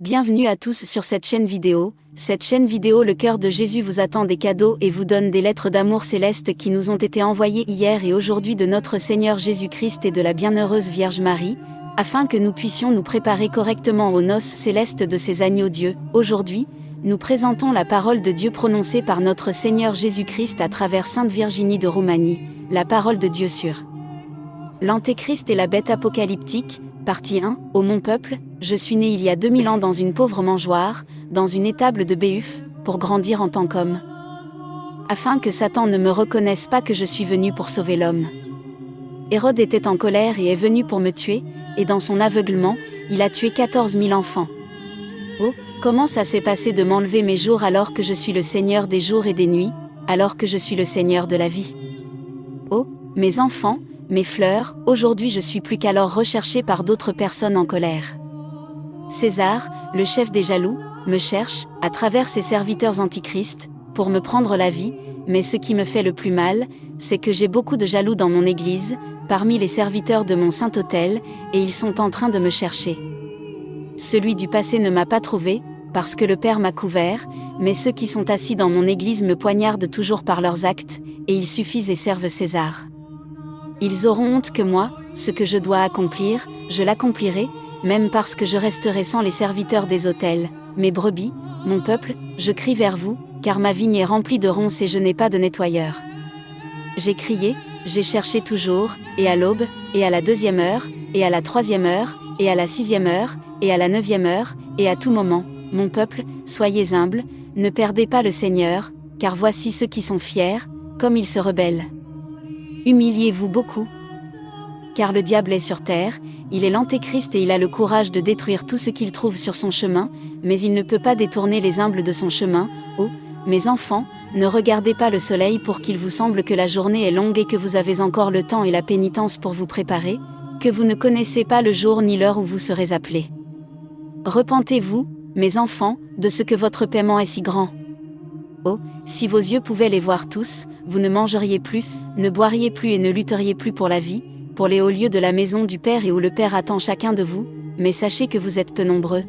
Bienvenue à tous sur cette chaîne vidéo. Cette chaîne vidéo Le Cœur de Jésus vous attend des cadeaux et vous donne des lettres d'amour célestes qui nous ont été envoyées hier et aujourd'hui de notre Seigneur Jésus-Christ et de la bienheureuse Vierge Marie, afin que nous puissions nous préparer correctement aux noces célestes de ces agneaux Dieu. Aujourd'hui, nous présentons la parole de Dieu prononcée par notre Seigneur Jésus-Christ à travers Sainte Virginie de Roumanie, la parole de Dieu sur l'Antéchrist et la bête apocalyptique. Partie 1. Ô mon peuple, je suis né il y a 2000 ans dans une pauvre mangeoire, dans une étable de Béuf, pour grandir en tant qu'homme. Afin que Satan ne me reconnaisse pas que je suis venu pour sauver l'homme. Hérode était en colère et est venu pour me tuer, et dans son aveuglement, il a tué 14 000 enfants. Oh, comment ça s'est passé de m'enlever mes jours alors que je suis le Seigneur des jours et des nuits, alors que je suis le Seigneur de la vie. Oh, mes enfants, mes fleurs, aujourd'hui je suis plus qu'alors recherché par d'autres personnes en colère. César, le chef des jaloux, me cherche, à travers ses serviteurs antichrists, pour me prendre la vie, mais ce qui me fait le plus mal, c'est que j'ai beaucoup de jaloux dans mon église, parmi les serviteurs de mon Saint-Autel, et ils sont en train de me chercher. Celui du passé ne m'a pas trouvé, parce que le Père m'a couvert, mais ceux qui sont assis dans mon église me poignardent toujours par leurs actes, et ils suffisent et servent César. Ils auront honte que moi, ce que je dois accomplir, je l'accomplirai, même parce que je resterai sans les serviteurs des autels. Mes brebis, mon peuple, je crie vers vous, car ma vigne est remplie de ronces et je n'ai pas de nettoyeur. J'ai crié, j'ai cherché toujours, et à l'aube, et à la 2e heure, et à la 3e heure, et à la 6e heure, et à la 9e heure, et à tout moment. Mon peuple, soyez humbles, ne perdez pas le Seigneur, car voici ceux qui sont fiers, comme ils se rebellent. Humiliez-vous beaucoup. Car le diable est sur terre, il est l'Antéchrist et il a le courage de détruire tout ce qu'il trouve sur son chemin, mais il ne peut pas détourner les humbles de son chemin. Oh, mes enfants, ne regardez pas le soleil pour qu'il vous semble que la journée est longue et que vous avez encore le temps et la pénitence pour vous préparer, que vous ne connaissez pas le jour ni l'heure où vous serez appelés. Repentez-vous, mes enfants, de ce que votre paiement est si grand. Oh, si vos yeux pouvaient les voir tous, vous ne mangeriez plus, ne boiriez plus et ne lutteriez plus pour la vie, pour les hauts lieux de la maison du Père et où le Père attend chacun de vous, mais sachez que vous êtes peu nombreux.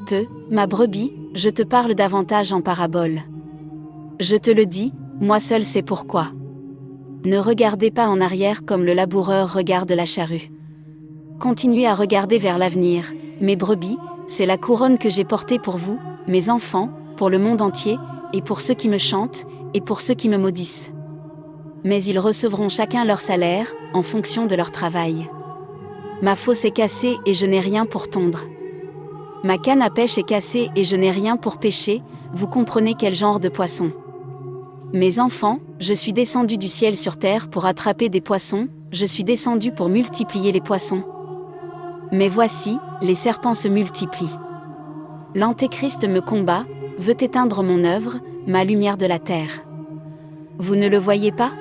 Peu, ma brebis, je te parle davantage en parabole. Je te le dis, moi seul sais pourquoi. Ne regardez pas en arrière comme le laboureur regarde la charrue. Continuez à regarder vers l'avenir, mes brebis, c'est la couronne que j'ai portée pour vous, mes enfants, pour le monde entier, et pour ceux qui me chantent, et pour ceux qui me maudissent. Mais ils recevront chacun leur salaire, en fonction de leur travail. Ma fosse est cassée et je n'ai rien pour tondre. Ma canne à pêche est cassée et je n'ai rien pour pêcher, vous comprenez quel genre de poisson. Mes enfants, je suis descendu du ciel sur terre pour attraper des poissons, je suis descendu pour multiplier les poissons. Mais voici, les serpents se multiplient. L'Antéchrist me combat, veut éteindre mon œuvre, ma lumière de la terre. Vous ne le voyez pas?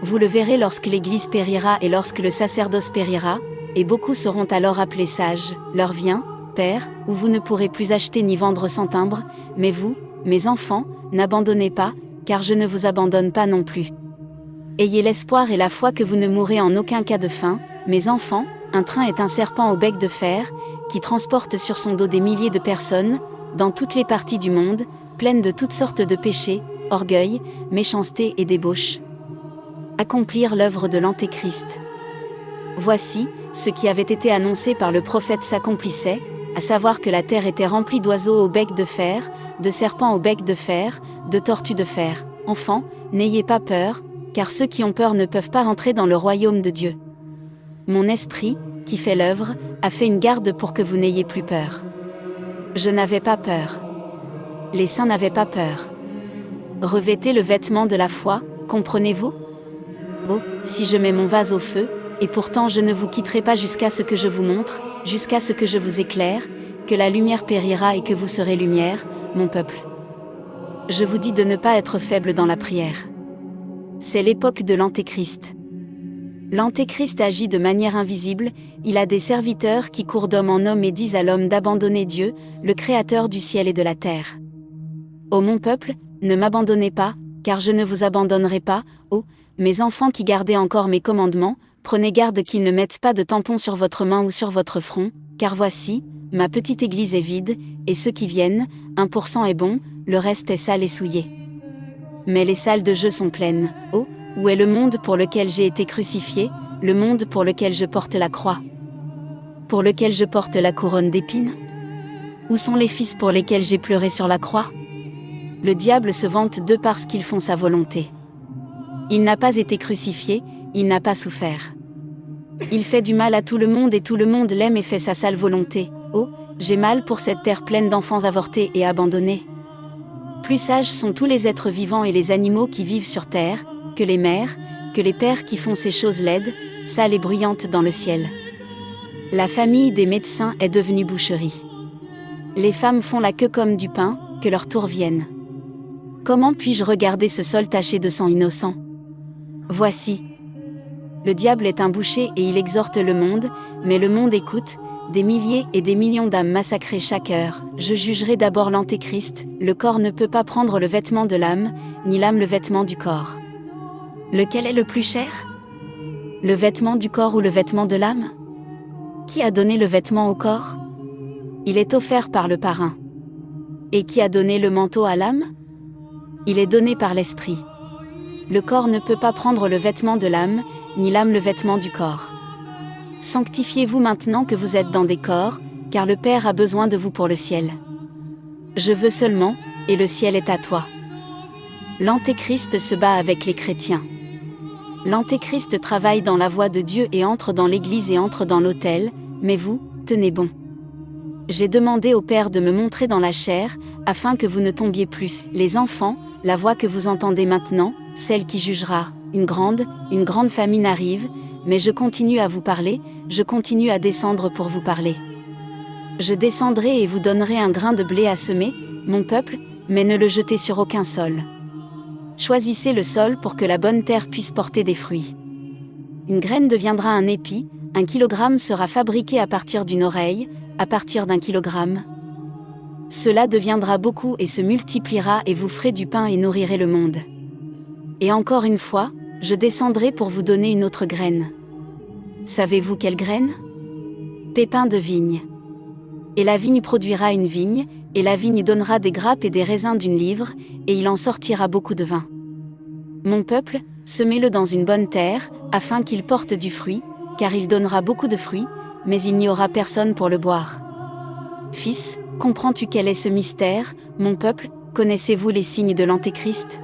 Vous le verrez lorsque l'Église périra et lorsque le sacerdoce périra, et beaucoup seront alors appelés sages. L'heure vient, Père, où vous ne pourrez plus acheter ni vendre sans timbre, mais vous, mes enfants, n'abandonnez pas, car je ne vous abandonne pas non plus. Ayez l'espoir et la foi que vous ne mourrez en aucun cas de faim, mes enfants, un train est un serpent au bec de fer, qui transporte sur son dos des milliers de personnes, dans toutes les parties du monde, pleines de toutes sortes de péchés, orgueil, méchanceté et débauche. Accomplir l'œuvre de l'Antéchrist. Voici, ce qui avait été annoncé par le prophète s'accomplissait, à savoir que la terre était remplie d'oiseaux au bec de fer, de serpents au bec de fer, de tortues de fer. Enfants, n'ayez pas peur, car ceux qui ont peur ne peuvent pas rentrer dans le royaume de Dieu. Mon esprit, qui fait l'œuvre, a fait une garde pour que vous n'ayez plus peur. Je n'avais pas peur. Les saints n'avaient pas peur. Revêtez le vêtement de la foi, comprenez-vous? Oh, si je mets mon vase au feu, et pourtant je ne vous quitterai pas jusqu'à ce que je vous montre, jusqu'à ce que je vous éclaire, que la lumière périra et que vous serez lumière, mon peuple. Je vous dis de ne pas être faible dans la prière. C'est l'époque de l'Antéchrist. L'Antéchrist agit de manière invisible, il a des serviteurs qui courent d'homme en homme et disent à l'homme d'abandonner Dieu, le Créateur du ciel et de la terre. Ô mon peuple, ne m'abandonnez pas, car je ne vous abandonnerai pas, ô, mes enfants qui gardez encore mes commandements, prenez garde qu'ils ne mettent pas de tampon sur votre main ou sur votre front, car voici, ma petite église est vide, et ceux qui viennent, 1% est bon, le reste est sale et souillé. Mais les salles de jeu sont pleines. Oh, où est le monde pour lequel j'ai été crucifié, le monde pour lequel je porte la croix? Pour lequel je porte la couronne d'épines? Où sont les fils pour lesquels j'ai pleuré sur la croix? Le diable se vante d'eux parce qu'ils font sa volonté. Il n'a pas été crucifié, il n'a pas souffert. Il fait du mal à tout le monde et tout le monde l'aime et fait sa sale volonté. Oh, j'ai mal pour cette terre pleine d'enfants avortés et abandonnés. Plus sages sont tous les êtres vivants et les animaux qui vivent sur terre, que les mères, que les pères qui font ces choses laides, sales et bruyantes dans le ciel. La famille des médecins est devenue boucherie. Les femmes font la queue comme du pain, que leur tour vienne. Comment puis-je regarder ce sol taché de sang innocent? Voici. Le diable est un boucher et il exhorte le monde, mais le monde écoute, des milliers et des millions d'âmes massacrées chaque heure. Je jugerai d'abord l'antéchrist, le corps ne peut pas prendre le vêtement de l'âme, ni l'âme le vêtement du corps. Lequel est le plus cher? Le vêtement du corps ou le vêtement de l'âme? Qui a donné le vêtement au corps? Il est offert par le parrain. Et qui a donné le manteau à l'âme? Il est donné par l'esprit. Le corps ne peut pas prendre le vêtement de l'âme, ni l'âme le vêtement du corps. Sanctifiez-vous maintenant que vous êtes dans des corps, car le Père a besoin de vous pour le ciel. Je veux seulement, et le ciel est à toi. L'Antéchrist se bat avec les chrétiens. L'Antéchrist travaille dans la voie de Dieu et entre dans l'église et entre dans l'autel, mais vous, tenez bon. J'ai demandé au Père de me montrer dans la chair, afin que vous ne tombiez plus. Les enfants, la voix que vous entendez maintenant, celle qui jugera, une grande famine arrive, mais je continue à vous parler, je continue à descendre pour vous parler. Je descendrai et vous donnerai un grain de blé à semer, mon peuple, mais ne le jetez sur aucun sol. Choisissez le sol pour que la bonne terre puisse porter des fruits. Une graine deviendra un épi, 1 kilogramme sera fabriqué à partir d'une oreille, à partir d'1 kilogramme. Cela deviendra beaucoup et se multipliera et vous ferez du pain et nourrirez le monde. Et encore une fois, je descendrai pour vous donner une autre graine. Savez-vous quelle graine? Pépin de vigne. Et la vigne produira une vigne, et la vigne donnera des grappes et des raisins d'une livre, et il en sortira beaucoup de vin. Mon peuple, semez-le dans une bonne terre, afin qu'il porte du fruit, car il donnera beaucoup de fruits, mais il n'y aura personne pour le boire. Fils, comprends-tu quel est ce mystère, mon peuple? Connaissez-vous les signes de l'Antéchrist?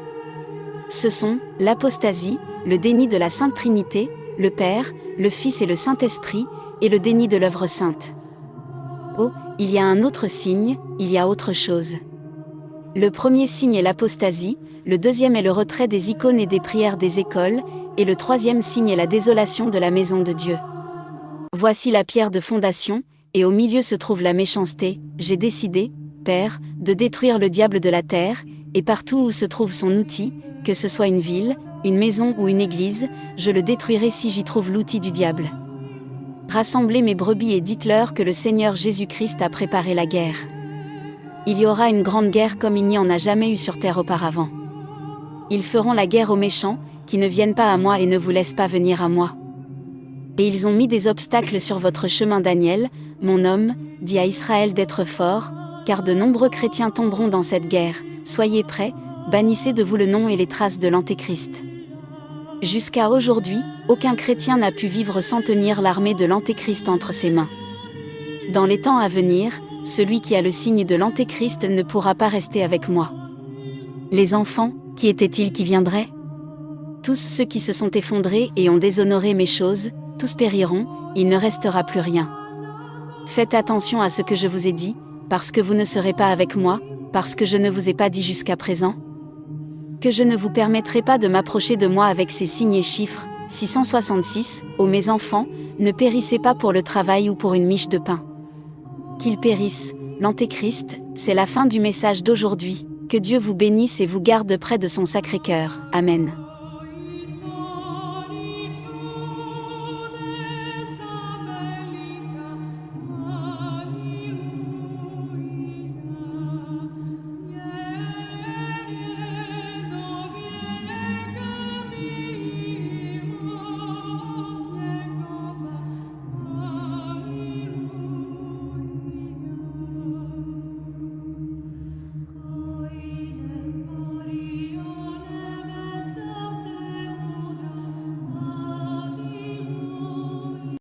Ce sont l'apostasie, le déni de la Sainte Trinité, le Père, le Fils et le Saint-Esprit, et le déni de l'œuvre sainte. Oh, il y a un autre signe, il y a autre chose. Le premier signe est l'apostasie, le deuxième est le retrait des icônes et des prières des écoles, et le troisième signe est la désolation de la maison de Dieu. Voici la pierre de fondation, et au milieu se trouve la méchanceté. J'ai décidé, Père, de détruire le diable de la terre, et partout où se trouve son outil, que ce soit une ville, une maison ou une église, je le détruirai si j'y trouve l'outil du diable. Rassemblez mes brebis et dites-leur que le Seigneur Jésus-Christ a préparé la guerre. Il y aura une grande guerre comme il n'y en a jamais eu sur terre auparavant. Ils feront la guerre aux méchants, qui ne viennent pas à moi et ne vous laissent pas venir à moi. Et ils ont mis des obstacles sur votre chemin. Daniel, mon homme, dit à Israël d'être fort, car de nombreux chrétiens tomberont dans cette guerre. Soyez prêts, bannissez de vous le nom et les traces de l'Antéchrist. Jusqu'à aujourd'hui, aucun chrétien n'a pu vivre sans tenir l'armée de l'Antéchrist entre ses mains. Dans les temps à venir, celui qui a le signe de l'Antéchrist ne pourra pas rester avec moi. Les enfants, qui étaient-ils qui viendraient? Tous ceux qui se sont effondrés et ont déshonoré mes choses, tous périront, il ne restera plus rien. Faites attention à ce que je vous ai dit, parce que vous ne serez pas avec moi, parce que je ne vous ai pas dit jusqu'à présent que je ne vous permettrai pas de m'approcher de moi avec ces signes et chiffres. 666, ô mes enfants, ne périssez pas pour le travail ou pour une miche de pain. Qu'ils périssent, l'Antéchrist, c'est la fin du message d'aujourd'hui. Que Dieu vous bénisse et vous garde près de son Sacré-Cœur. Amen.